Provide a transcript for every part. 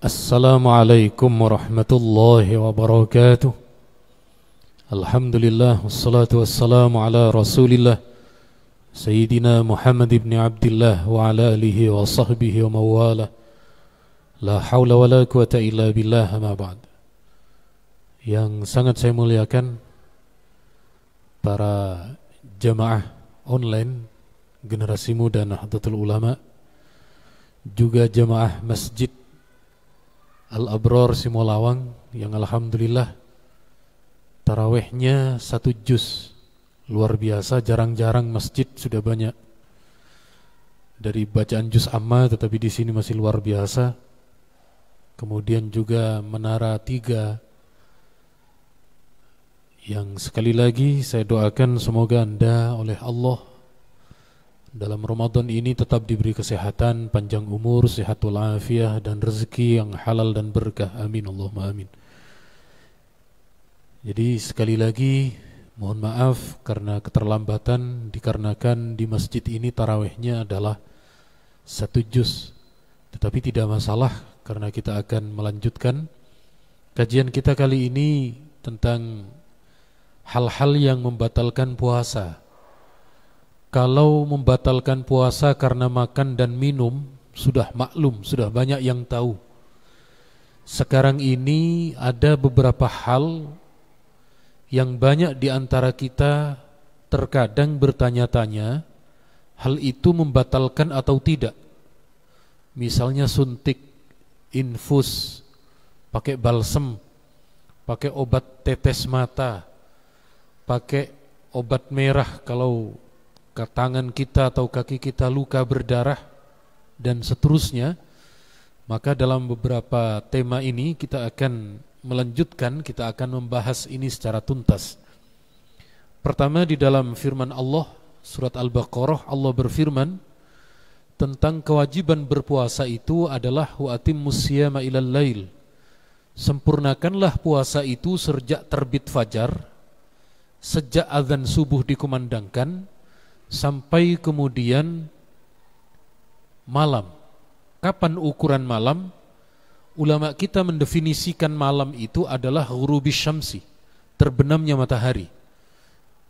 Assalamualaikum warahmatullahi wabarakatuh. Alhamdulillah wassalatu wassalamu ala Rasulillah Sayyidina Muhammad ibn Abdullah wa ala alihi wa sahbihi wa mawala. La hawla wa la quwata illa billah, ma ba'd. Yang sangat saya muliakan para jamaah online Generasi Muda Nahdlatul Ulama, juga jamaah Masjid Al-Abrar Simolawang yang alhamdulillah tarawihnya 1 juz. Luar biasa, jarang-jarang masjid sudah banyak dari bacaan juz amma, tetapi di sini masih luar biasa. Kemudian juga Menara 3 yang sekali lagi saya doakan semoga Anda oleh Allah dalam Ramadan ini tetap diberi kesehatan, panjang umur, sehatul afiah, dan rezeki yang halal dan berkah. Amin Allahumma amin. Jadi sekali lagi mohon maaf karena keterlambatan, dikarenakan di masjid ini tarawihnya adalah 1 juz. Tetapi tidak masalah karena kita akan melanjutkan kajian kita kali ini tentang hal-hal yang membatalkan puasa. Kalau membatalkan puasa karena makan dan minum sudah maklum, sudah banyak yang tahu. Sekarang ini ada beberapa hal yang banyak di antara kita terkadang bertanya-tanya, hal itu membatalkan atau tidak. Misalnya suntik, infus, pakai balsem, pakai obat tetes mata, pakai obat merah kalau ke tangan kita atau kaki kita luka berdarah, dan seterusnya. Maka dalam beberapa tema ini kita akan melanjutkan, kita akan membahas ini secara tuntas. Pertama, di dalam firman Allah surat Al-Baqarah, Allah berfirman tentang kewajiban berpuasa itu adalah wa atimmus siyama ilal lail. Sempurnakanlah puasa itu sejak terbit fajar, sejak azan subuh dikumandangkan sampai kemudian malam. Kapan ukuran malam? Ulama kita mendefinisikan malam itu adalah ghurubis syamsi, terbenamnya matahari.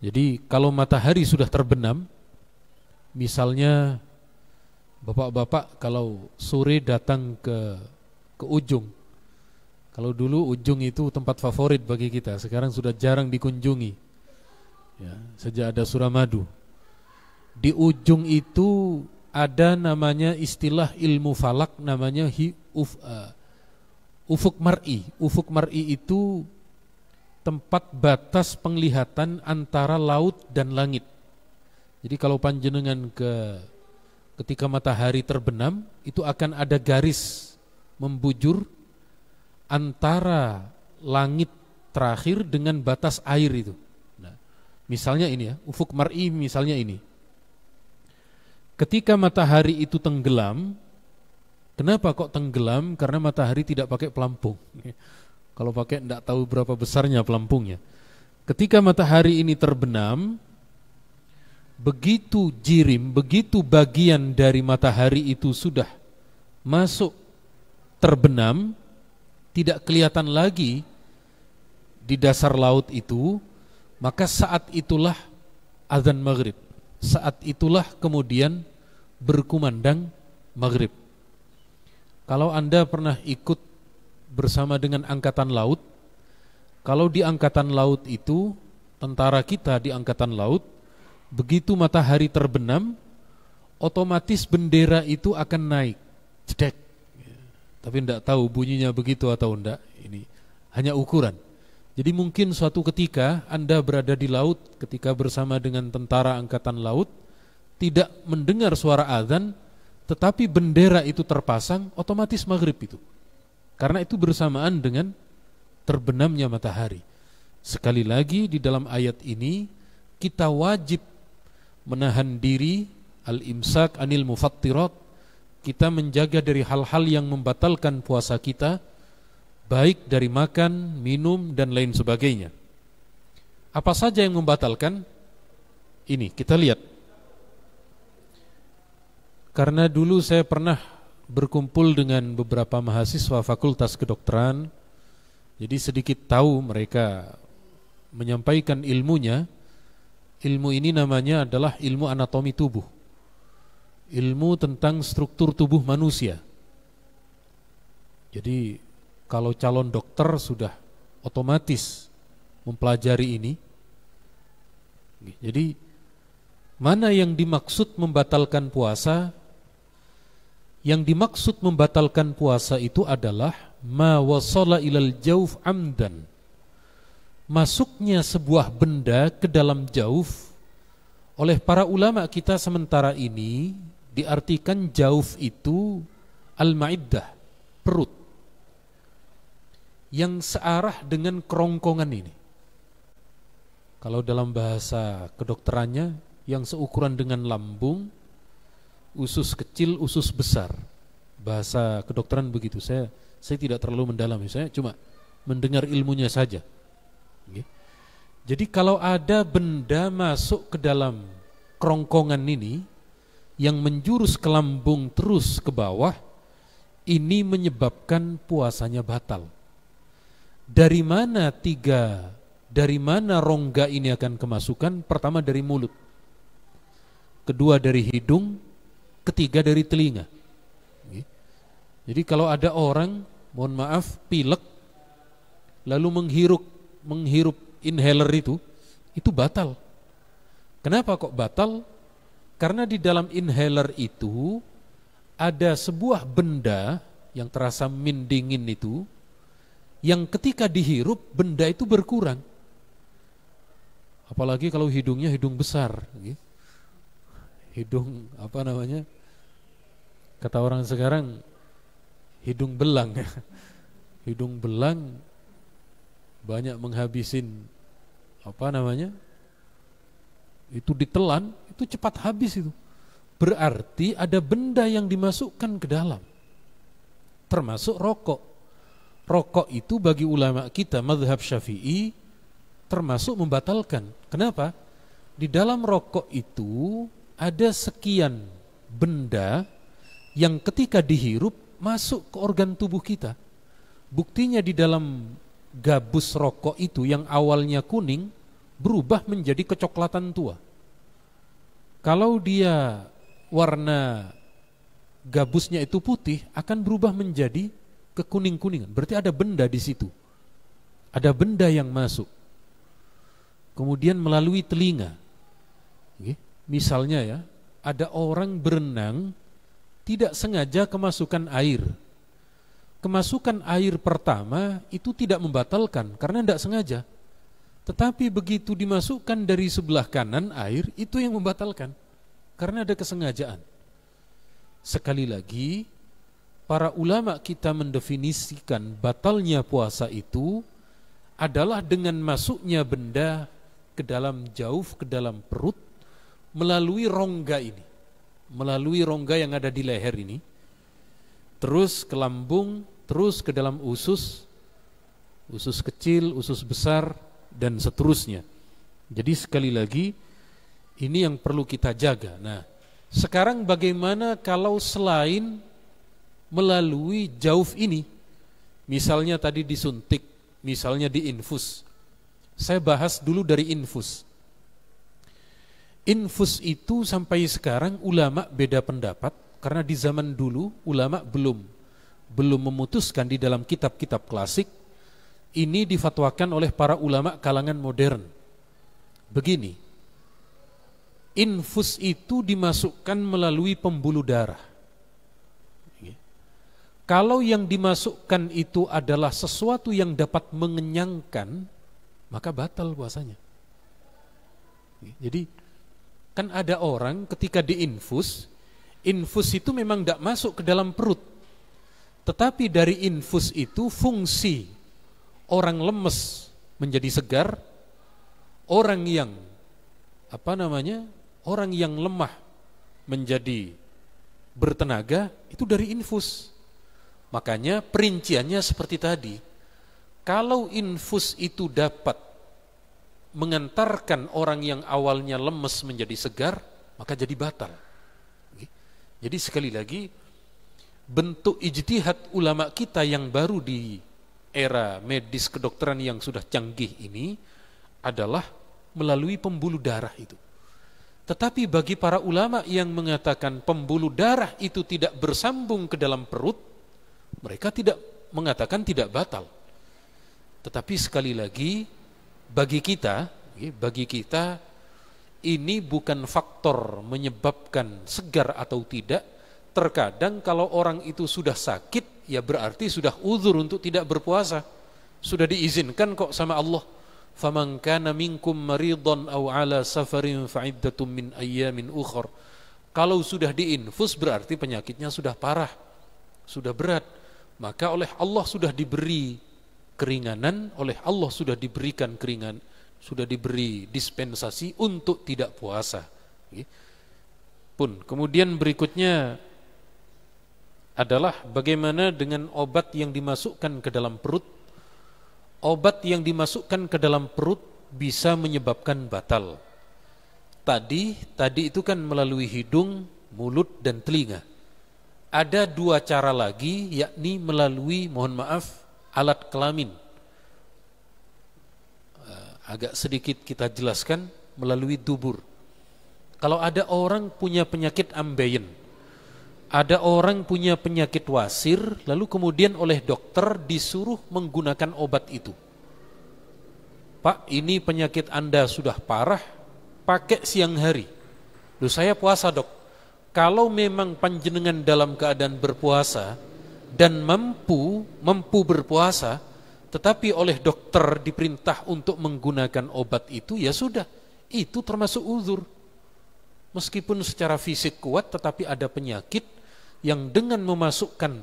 Jadi kalau matahari sudah terbenam, misalnya bapak-bapak kalau sore datang ke Ujung. Kalau dulu Ujung itu tempat favorit bagi kita, sekarang sudah jarang dikunjungi ya, sejak ada Suramadu. Di Ujung itu ada namanya istilah ilmu falak, namanya ufuk mar'i. Ufuk mar'i itu tempat batas penglihatan antara laut dan langit. Jadi kalau panjenengan ketika matahari terbenam, itu akan ada garis membujur antara langit terakhir dengan batas air itu. Nah, misalnya ini ya, ufuk mar'i misalnya ini. Ketika matahari itu tenggelam, kenapa kok tenggelam? Karena matahari tidak pakai pelampung. Kalau pakai tidak tahu berapa besarnya pelampungnya. Ketika matahari ini terbenam, begitu jirim, begitu bagian dari matahari itu sudah masuk terbenam, tidak kelihatan lagi di dasar laut itu, maka saat itulah azan maghrib. Saat itulah kemudian berkumandang maghrib. Kalau Anda pernah ikut bersama dengan angkatan laut, kalau di angkatan laut itu, tentara kita di angkatan laut, begitu matahari terbenam, otomatis bendera itu akan naik, cedek. Tapi tidak tahu bunyinya begitu atau tidak. Ini hanya ukuran. Jadi mungkin suatu ketika Anda berada di laut ketika bersama dengan tentara angkatan laut, tidak mendengar suara azan, tetapi bendera itu terpasang, otomatis maghrib itu. Karena itu bersamaan dengan terbenamnya matahari. Sekali lagi di dalam ayat ini kita wajib menahan diri, al-imsak anil mufattirat. Kita menjaga dari hal-hal yang membatalkan puasa kita, baik dari makan, minum, dan lain sebagainya. Apa saja yang membatalkan? Ini kita lihat. Karena dulu saya pernah berkumpul dengan beberapa mahasiswa Fakultas Kedokteran. Jadi sedikit tahu mereka menyampaikan ilmunya. Ilmu ini namanya adalah ilmu anatomi tubuh. Ilmu tentang struktur tubuh manusia. Jadi kalau calon dokter sudah otomatis mempelajari ini. Jadi mana yang dimaksud membatalkan puasa? Yang dimaksud membatalkan puasa itu adalah ma wasala ilal jauf amdan. Masuknya sebuah benda ke dalam jauf. Oleh para ulama kita sementara ini diartikan jauf itu al-ma'iddah, perut, yang searah dengan kerongkongan ini. Kalau dalam bahasa kedokterannya, yang seukuran dengan lambung, usus kecil, usus besar. Bahasa kedokteran begitu. Saya tidak terlalu mendalami, saya cuma mendengar ilmunya saja. Jadi kalau ada benda masuk ke dalam kerongkongan ini yang menjurus ke lambung terus ke bawah, ini menyebabkan puasanya batal. Dari mana rongga ini akan kemasukan? Pertama dari mulut, kedua dari hidung, ketiga dari telinga. Jadi kalau ada orang, mohon maaf, pilek lalu menghirup inhaler itu batal. Kenapa kok batal? Karena di dalam inhaler itu ada sebuah benda yang terasa dingin itu, yang ketika dihirup benda itu berkurang. Apalagi kalau hidungnya hidung besar, hidung apa namanya? Kata orang sekarang hidung belang. Hidung belang banyak menghabisin apa namanya? Itu ditelan, itu cepat habis itu. Berarti ada benda yang dimasukkan ke dalam. Termasuk rokok. Rokok itu bagi ulama kita mazhab Syafi'i termasuk membatalkan. Kenapa? Di dalam rokok itu ada sekian benda yang ketika dihirup masuk ke organ tubuh kita. Buktinya di dalam gabus rokok itu yang awalnya kuning berubah menjadi kecoklatan tua. Kalau dia warna gabusnya itu putih, akan berubah menjadi kekuning-kuningan. Berarti ada benda di situ. Ada benda yang masuk. Kemudian melalui telinga. Misalnya ya, ada orang berenang tidak sengaja kemasukan air. Kemasukan air pertama itu tidak membatalkan karena tidak sengaja. Tetapi begitu dimasukkan dari sebelah kanan air, itu yang membatalkan karena ada kesengajaan. Sekali lagi, para ulama kita mendefinisikan batalnya puasa itu adalah dengan masuknya benda ke dalam jauf, ke dalam perut, melalui rongga ini, melalui rongga yang ada di leher ini, terus ke lambung, terus ke dalam usus, usus kecil, usus besar, dan seterusnya. Jadi sekali lagi, ini yang perlu kita jaga. Nah, sekarang bagaimana kalau selain melalui jauf ini, misalnya tadi disuntik, misalnya diinfus. Saya bahas dulu dari infus. Infus itu sampai sekarang ulama beda pendapat, karena di zaman dulu ulama belum memutuskan di dalam kitab-kitab klasik. Ini difatwakan oleh para ulama kalangan modern. Begini, infus itu dimasukkan melalui pembuluh darah. Kalau yang dimasukkan itu adalah sesuatu yang dapat mengenyangkan, maka batal puasanya. Jadi kan ada orang ketika diinfus, infus itu memang tidak masuk ke dalam perut. Tetapi dari infus itu fungsi orang lemes menjadi segar, orang yang orang yang lemah menjadi bertenaga, itu dari infus. Makanya perinciannya seperti tadi. Kalau infus itu dapat mengantarkan orang yang awalnya lemes menjadi segar, maka jadi batal. Jadi sekali lagi, bentuk ijtihad ulama kita yang baru di era medis kedokteran yang sudah canggih ini adalah melalui pembuluh darah itu. Tetapi bagi para ulama yang mengatakan pembuluh darah itu tidak bersambung ke dalam perut, mereka tidak mengatakan tidak batal. Tetapi sekali lagi bagi kita ini bukan faktor menyebabkan segar atau tidak. Terkadang kalau orang itu sudah sakit, ya berarti sudah uzur untuk tidak berpuasa. Sudah diizinkan kok sama Allah. Faman kana minkum maridhan aw ala safarin fa'iddatun min ayyamin ukhra. Kalau sudah diinfus berarti penyakitnya sudah parah, sudah berat. Maka oleh Allah sudah diberi keringanan, oleh Allah sudah diberikan keringan, sudah diberi dispensasi untuk tidak puasa. Kemudian berikutnya adalah bagaimana dengan obat yang dimasukkan ke dalam perut. Obat yang dimasukkan ke dalam perut bisa menyebabkan batal. Tadi itu kan melalui hidung, mulut dan telinga. Ada dua cara lagi, yakni melalui, mohon maaf, alat kelamin. Agak sedikit kita jelaskan, melalui dubur. Kalau ada orang punya penyakit ambeien, ada orang punya penyakit wasir, lalu kemudian oleh dokter disuruh menggunakan obat itu. Pak, ini penyakit Anda sudah parah, pakai siang hari. Loh, saya puasa dok. Kalau memang panjenengan dalam keadaan berpuasa dan mampu berpuasa, tetapi oleh dokter diperintah untuk menggunakan obat itu, ya sudah, itu termasuk uzur. Meskipun secara fisik kuat, tetapi ada penyakit yang dengan memasukkan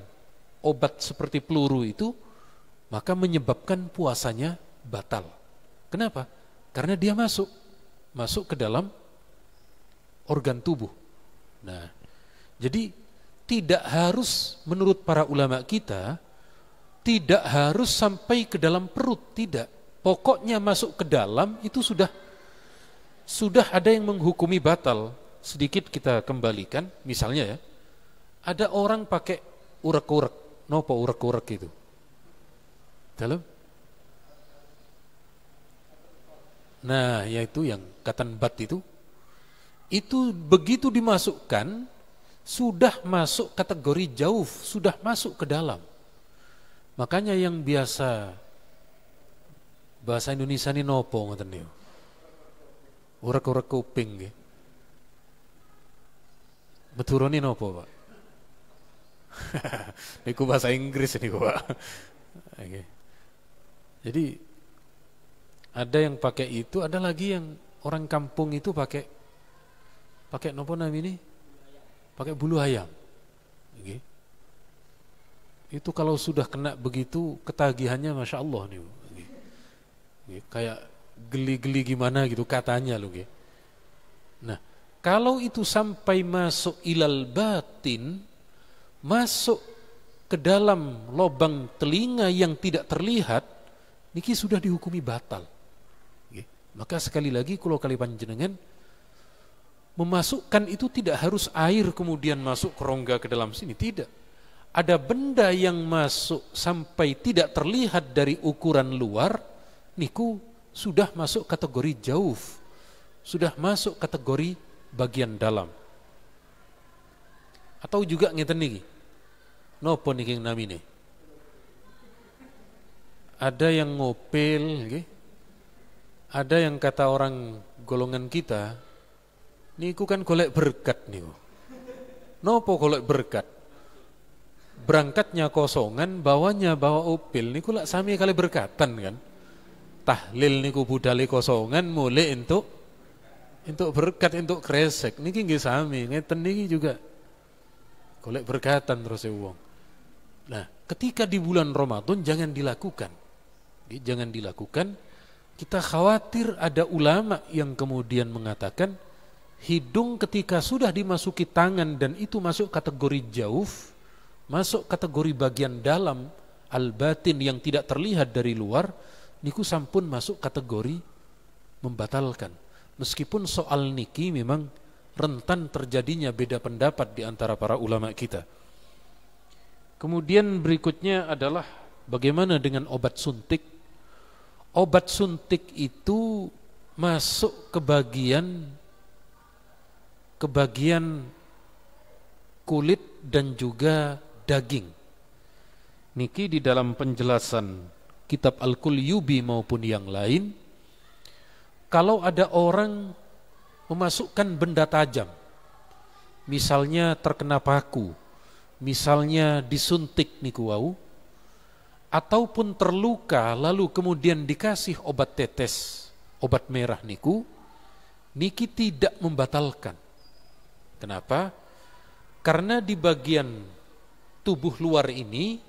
obat seperti peluru itu, maka menyebabkan puasanya batal. Kenapa? Karena dia masuk ke dalam organ tubuh. Nah, jadi tidak harus, menurut para ulama kita, tidak harus sampai ke dalam perut, tidak. Pokoknya masuk ke dalam itu sudah ada yang menghukumi batal. Sedikit kita kembalikan, misalnya ya, ada orang pakai urek-urek. Nopo urek-urek itu? Dalam? Nah, yaitu yang katan bat itu. Itu begitu dimasukkan, sudah masuk kategori jauf, sudah masuk ke dalam. Makanya yang biasa bahasa Indonesia ini nopo ngoten niku. Urek-urek kuping nggih. Beturone nopo, Pak? Niku bahasa Inggris niku, Pak. Oke. Jadi ada yang pakai itu, ada lagi yang orang kampung itu pakai nopo namanya ini? Pakai bulu ayam. Oke. Itu kalau sudah kena begitu ketagihannya Masya Allah nih. Oke. Kayak geli-geli gimana gitu katanya loh. Oke. Nah, kalau itu sampai masuk ilal batin, masuk ke dalam lubang telinga yang tidak terlihat, niki sudah dihukumi batal. Maka sekali lagi kalau kali panjenengan memasukkan itu tidak harus air kemudian masuk ke rongga ke dalam sini, tidak. Ada benda yang masuk sampai tidak terlihat dari ukuran luar, niku sudah masuk kategori jauf, sudah masuk kategori bagian dalam. Atau juga ngeten niki. Nopo niki namine? Ada yang ngopel, nggih. Ada yang kata orang golongan kita, niku kan golek berkat niku. Nopo golek berkat? Berangkatnya kosongan, bawanya bawa opil, niku lak sami kali berkatan kan. Tahlil niku budale kosongan, mulai untuk berkat, untuk kresek. Niki nggih sami, ngeten niki juga golek berkatan terus wong. Nah, ketika di bulan Ramadan jangan dilakukan. Jangan dilakukan. Kita khawatir ada ulama yang kemudian mengatakan hidung ketika sudah dimasuki tangan dan itu masuk kategori jauf, masuk kategori bagian dalam al-batin yang tidak terlihat dari luar, niku sampun masuk kategori membatalkan. Meskipun soal niki memang rentan terjadinya beda pendapat di antara para ulama kita. Kemudian berikutnya adalah bagaimana dengan obat suntik? Obat suntik itu masuk ke bagian kulit dan juga daging. Niki di dalam penjelasan kitab Al-Qulyubi maupun yang lain, kalau ada orang memasukkan benda tajam, misalnya terkena paku, misalnya disuntik niku wau, ataupun terluka lalu kemudian dikasih obat tetes, obat merah niku, niki tidak membatalkan. Kenapa? Karena di bagian tubuh luar ini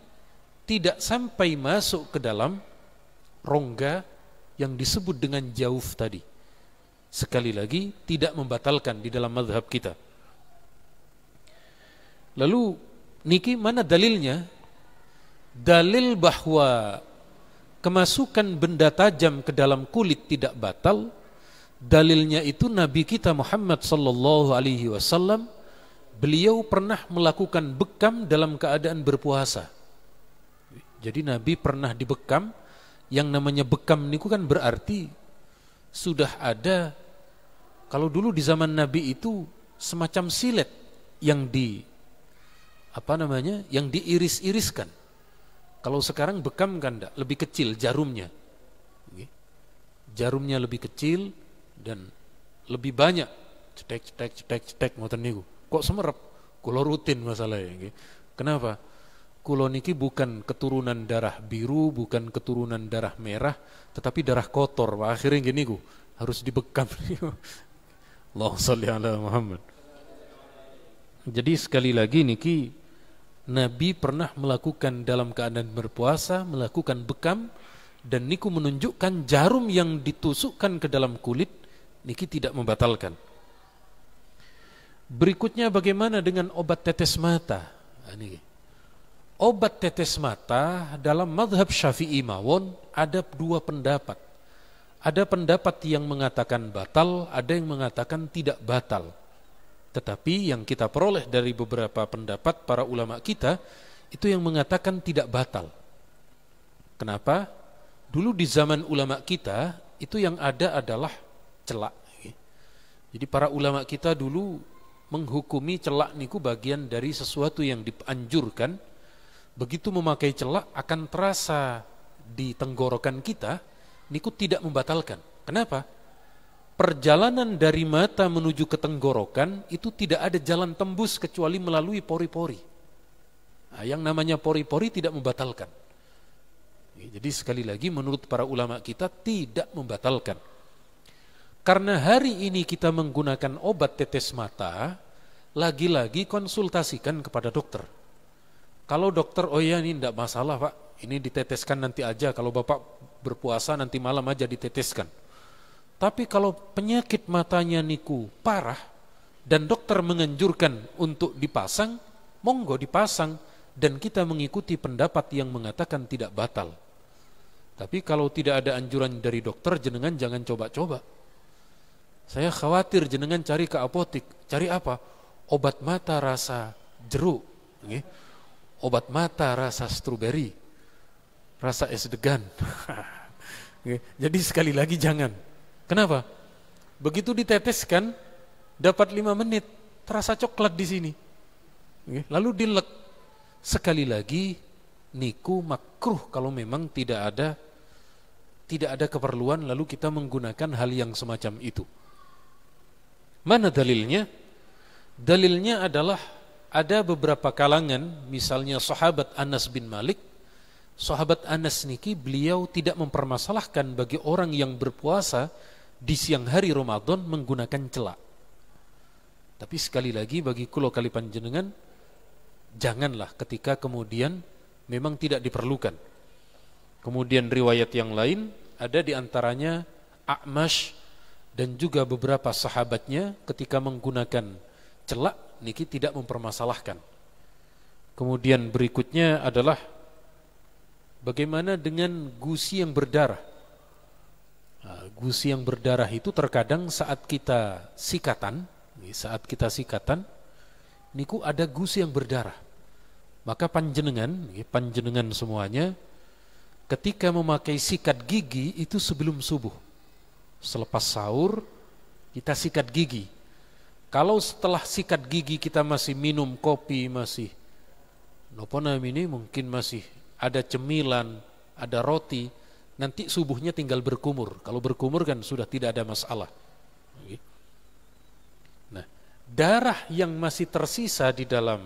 tidak sampai masuk ke dalam rongga yang disebut dengan jauf tadi. Sekali lagi, tidak membatalkan di dalam mazhab kita. Lalu niki mana dalilnya? Dalil bahwa kemasukan benda tajam ke dalam kulit tidak batal, dalilnya itu Nabi kita Muhammad sallallahu alaihi wasallam, beliau pernah melakukan bekam dalam keadaan berpuasa. Jadi Nabi pernah dibekam. Yang namanya bekam niku kan berarti sudah ada, kalau dulu di zaman Nabi itu semacam silet yang yang diiris-iriskan. Kalau sekarang bekam kan enggak, lebih kecil jarumnya. Jarumnya lebih kecil dan lebih banyak. Cetek ngoten niku. Kok semerep? Kula rutin masalahnya. Kenapa? Kulo niki bukan keturunan darah biru, bukan keturunan darah merah, tetapi darah kotor. Akhirnya gini harus dibekam. Allahumma sholli ala Muhammad. Jadi sekali lagi niki Nabi pernah melakukan dalam keadaan berpuasa, melakukan bekam, dan niku menunjukkan jarum yang ditusukkan ke dalam kulit niki tidak membatalkan. Berikutnya bagaimana dengan obat tetes mata? Obat tetes mata dalam mazhab Syafi'i mawon ada dua pendapat. Ada pendapat yang mengatakan batal, ada yang mengatakan tidak batal. Tetapi yang kita peroleh dari beberapa pendapat para ulama kita, itu yang mengatakan tidak batal. Kenapa? Dulu di zaman ulama kita, itu yang ada adalah celak. Jadi para ulama kita dulu menghukumi celak niku bagian dari sesuatu yang dianjurkan. Begitu memakai celak akan terasa di tenggorokan kita, niku tidak membatalkan. Kenapa? Perjalanan dari mata menuju ke tenggorokan itu tidak ada jalan tembus kecuali melalui pori-pori. Nah, yang namanya pori-pori tidak membatalkan. Jadi sekali lagi menurut para ulama kita tidak membatalkan. Karena hari ini kita menggunakan obat tetes mata, lagi-lagi konsultasikan kepada dokter. Kalau dokter, oh ya ini tidak masalah Pak, ini diteteskan nanti aja, kalau Bapak berpuasa nanti malam aja diteteskan. Tapi kalau penyakit matanya niku parah dan dokter menganjurkan untuk dipasang, monggo dipasang dan kita mengikuti pendapat yang mengatakan tidak batal. Tapi kalau tidak ada anjuran dari dokter, jenengan jangan coba-coba. Saya khawatir jenengan cari ke apotik, cari apa? Obat mata rasa jeruk, obat mata rasa stroberi, rasa es degan. Jadi sekali lagi jangan. Kenapa? Begitu diteteskan, dapat 5 menit, terasa coklat di sini. Lalu dilek. Sekali lagi, niku makruh kalau memang tidak ada keperluan lalu kita menggunakan hal yang semacam itu. Mana dalilnya? Dalilnya adalah ada beberapa kalangan, misalnya sahabat Anas bin Malik. Sahabat Anas niki beliau tidak mempermasalahkan bagi orang yang berpuasa di siang hari Ramadan menggunakan celak. Tapi sekali lagi bagi kulo kali panjenengan, janganlah ketika kemudian memang tidak diperlukan. Kemudian riwayat yang lain ada di antaranya A'mash dan juga beberapa sahabatnya ketika menggunakan celak niki tidak mempermasalahkan. Kemudian berikutnya adalah bagaimana dengan gusi yang berdarah. Gusi yang berdarah itu terkadang saat kita sikatan, niku ada gusi yang berdarah. Maka panjenengan semuanya ketika memakai sikat gigi itu sebelum subuh. Selepas sahur kita sikat gigi. Kalau setelah sikat gigi kita masih minum kopi, masih ini mungkin masih ada cemilan, ada roti, nanti subuhnya tinggal berkumur. Kalau berkumur kan sudah tidak ada masalah. Nah, darah yang masih tersisa di dalam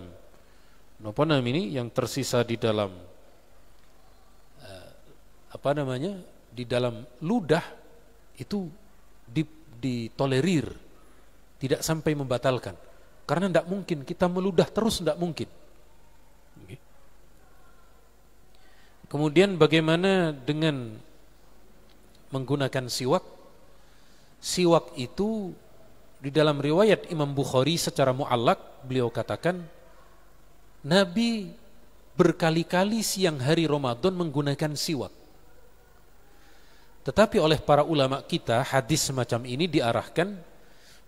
yang tersisa di dalam di dalam ludah itu ditolerir, tidak sampai membatalkan. Karena tidak mungkin kita meludah terus, tidak mungkin. Kemudian bagaimana dengan menggunakan siwak? Siwak itu di dalam riwayat Imam Bukhari secara mu'allaq beliau katakan Nabi berkali-kali siang hari Ramadan menggunakan siwak. Tetapi oleh para ulama kita hadis semacam ini diarahkan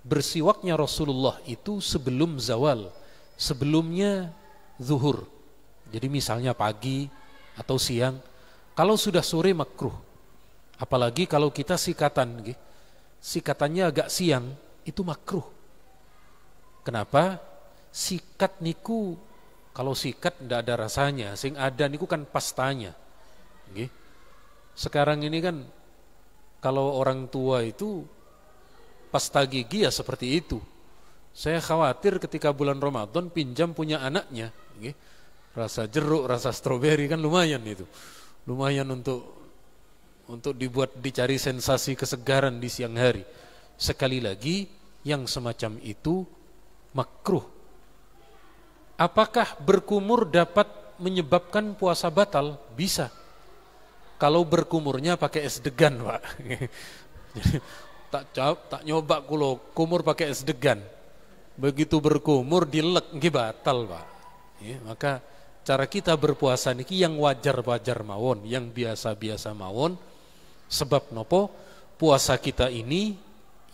bersiwaknya Rasulullah itu sebelum zawal, sebelumnya zuhur. Jadi misalnya pagi atau siang. Kalau sudah sore makruh. Apalagi kalau kita sikatannya agak siang, itu makruh. Kenapa? Sikat niku, kalau sikat tidak ada rasanya, sing ada niku kan pastanya. Sekarang ini kan kalau orang tua itu pasta gigi ya seperti itu. Saya khawatir ketika bulan Ramadan pinjam punya anaknya, rasa jeruk, rasa stroberi kan lumayan itu. Lumayan untuk dicari sensasi kesegaran di siang hari. Sekali lagi yang semacam itu makruh. Apakah berkumur dapat menyebabkan puasa batal? Bisa. Kalau berkumurnya pakai es degan, Pak. tak nyoba kulo kumur pakai es degan. Begitu berkumur dilek batal, Pak. Maka cara kita berpuasa niki yang wajar-wajar mawon, yang biasa-biasa mawon. Sebab nopo? Puasa kita ini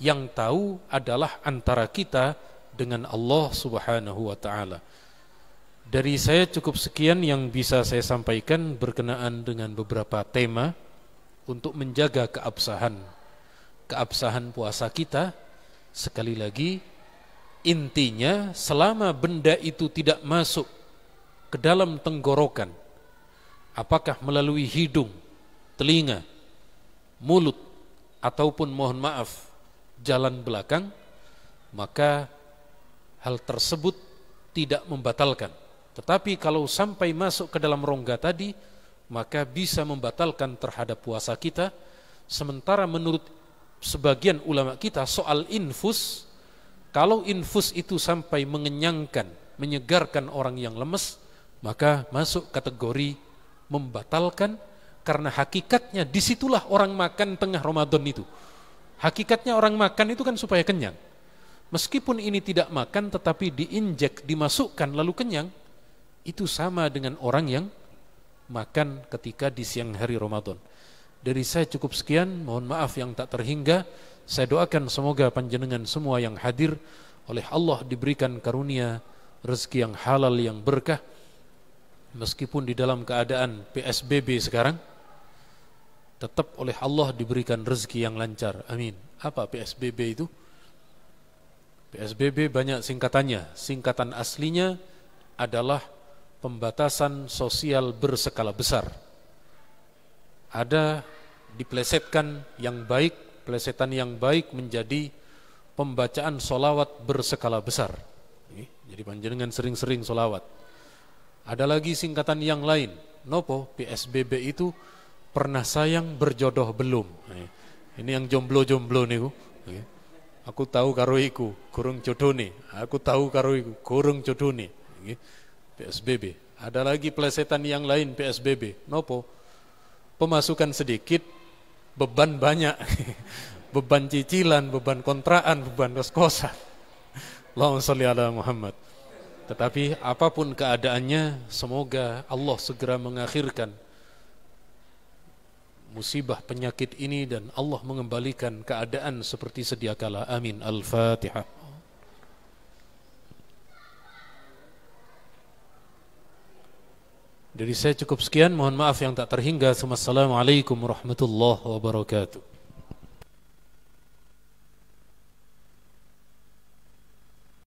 yang tahu adalah antara kita dengan Allah Subhanahu wa taala. Dari saya cukup sekian yang bisa saya sampaikan berkenaan dengan beberapa tema untuk menjaga keabsahan puasa kita. Sekali lagi, intinya selama benda itu tidak masuk ke dalam tenggorokan, apakah melalui hidung, telinga, mulut, ataupun mohon maaf jalan belakang, maka hal tersebut tidak membatalkan. Tetapi kalau sampai masuk ke dalam rongga tadi, maka bisa membatalkan terhadap puasa kita. Sementara menurut sebagian ulama kita soal infus, kalau infus itu sampai mengenyangkan, menyegarkan orang yang lemes, maka masuk kategori membatalkan. Karena hakikatnya disitulah orang makan tengah Ramadan itu. Hakikatnya orang makan itu kan supaya kenyang. Meskipun ini tidak makan tetapi diinjek, dimasukkan lalu kenyang, itu sama dengan orang yang makan ketika di siang hari Ramadan. Dari saya cukup sekian, mohon maaf yang tak terhingga. Saya doakan semoga panjenengan semua yang hadir oleh Allah diberikan karunia rezeki yang halal yang berkah. Meskipun di dalam keadaan PSBB sekarang, tetap oleh Allah diberikan rezeki yang lancar. Amin. Apa PSBB itu? PSBB banyak singkatannya. Singkatan aslinya adalah pembatasan sosial berskala besar. Ada diplesetkan yang baik, plesetan yang baik menjadi pembacaan solawat berskala besar. Jadi panjenengan sering-sering solawat. Ada lagi singkatan yang lain. Nopo? PSBB itu pernah sayang berjodoh belum. Ini yang jomblo-jomblo niku. Aku tahu karo iku, kurang jodone. Aku tahu karo iku, kurang jodone. PSBB. Ada lagi plesetan yang lain PSBB. Nopo? Pemasukan sedikit, beban banyak. Beban cicilan, beban kontrakan, beban kos-kosan. Allahumma sholli ala Muhammad. Tetapi apapun keadaannya, semoga Allah segera mengakhirkan musibah penyakit ini dan Allah mengembalikan keadaan seperti sedia kala. Amin. Al-Fatihah. Dari saya cukup sekian, mohon maaf yang tak terhingga. Assalamualaikum warahmatullahi wabarakatuh.